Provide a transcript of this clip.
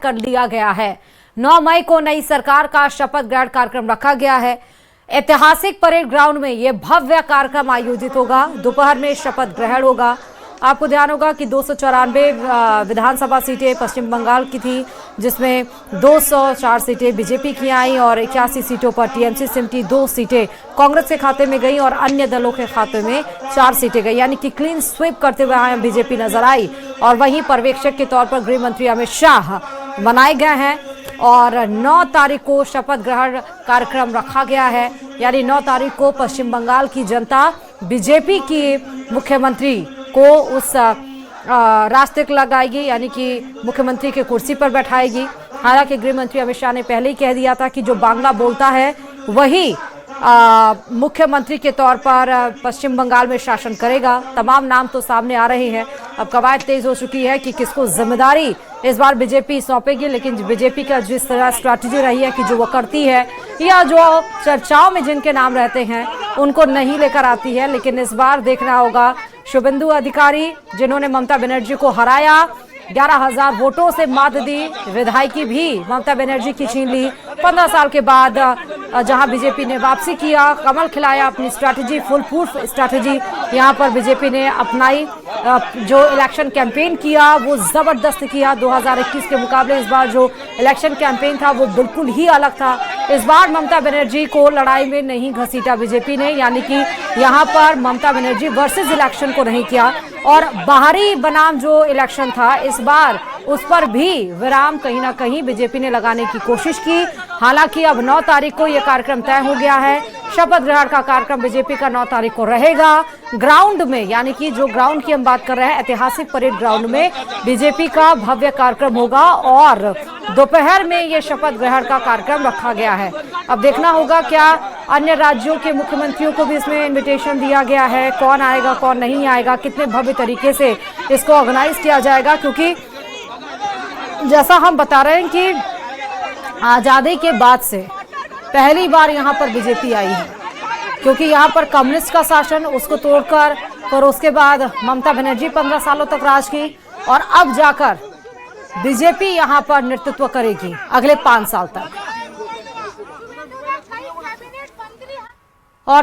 कर लिया गया है। 9 मई को नई सरकार का शपथ ग्रहण कार्यक्रम रखा गया है। ऐतिहासिक परेड ग्राउंड में यह भव्य कार्यक्रम आयोजित होगा। दोपहर में शपथ ग्रहण होगा। आपको ध्यान होगा कि 294 विधानसभा सीटें पश्चिम बंगाल की थी, जिसमें 204 सीटें बीजेपी की आई और 81 सीटों पर टीएमसी सिमटी, 2 सीटें कांग्रेस के खाते में गई और अन्य दलों के खाते में 4 सीटें गई, यानी कि क्लीन स्वीप करते हुए बीजेपी नजर आई। और वहीं पर्यवेक्षक के तौर पर गृह मंत्री अमित शाह बनाए गए हैं और 9 तारीख को शपथ ग्रहण कार्यक्रम रखा गया है। यानी 9 तारीख को पश्चिम बंगाल की जनता बीजेपी की मुख्यमंत्री को उस रास्ते को लगाएगी, यानी कि मुख्यमंत्री की कुर्सी पर बैठाएगी। हालांकि गृह मंत्री अमित शाह ने पहले ही कह दिया था कि जो बांग्ला बोलता है वही मुख्यमंत्री के तौर पर पश्चिम बंगाल में शासन करेगा। तमाम नाम तो सामने आ रहे हैं। अब कवायद तेज हो चुकी है कि किसको जिम्मेदारी इस बार बीजेपी सौंपेगी, लेकिन बीजेपी का जिस तरह स्ट्रैटेजी रही है कि जो वो करती है या जो चर्चाओं में जिनके नाम रहते हैं उनको नहीं लेकर आती है। लेकिन इस बार देखना होगा शुभेंदु अधिकारी, जिन्होंने ममता बनर्जी को हराया, 11,000 वोटों से मात दी, विधायकी भी ममता बनर्जी की छीन ली। 15 साल के बाद जहां बीजेपी ने वापसी किया, कमल खिलाया, अपनी स्ट्रैटेजी, फुल प्रूफ स्ट्रैटेजी यहां पर बीजेपी ने अपनाई। जो इलेक्शन कैंपेन किया वो जबरदस्त किया। 2021 के मुकाबले इस बार जो इलेक्शन कैंपेन था वो बिल्कुल ही अलग था। इस बार ममता बनर्जी को लड़ाई में नहीं घसीटा बीजेपी ने, यानी कि यहाँ पर ममता बनर्जी वर्सेस इलेक्शन को नहीं किया और बाहरी बनाम जो इलेक्शन था इस बार उस पर भी विराम कहीं ना कहीं बीजेपी ने लगाने की कोशिश की। हालांकि अब 9 तारीख को यह कार्यक्रम तय हो गया है। शपथ ग्रहण का कार्यक्रम बीजेपी का 9 तारीख को रहेगा ग्राउंड में, यानी कि जो ग्राउंड की हम बात कर रहे हैं ऐतिहासिक परेड ग्राउंड में बीजेपी का भव्य कार्यक्रम होगा और दोपहर में ये शपथ ग्रहण का कार्यक्रम रखा गया है। अब देखना होगा क्या अन्य राज्यों के मुख्यमंत्रियों को भी इसमें इन्विटेशन दिया गया है, कौन आएगा कौन नहीं आएगा, कितने भव्य तरीके से इसको ऑर्गेनाइज किया जाएगा। क्योंकि जैसा हम बता रहे हैं कि आजादी के बाद से पहली बार यहाँ पर बीजेपी आई है, क्योंकि यहाँ पर कम्युनिस्ट का शासन उसको तोड़कर और उसके बाद ममता बनर्जी 15 सालों तक राज की और अब जाकर बीजेपी यहाँ पर नेतृत्व करेगी अगले 5 साल तक।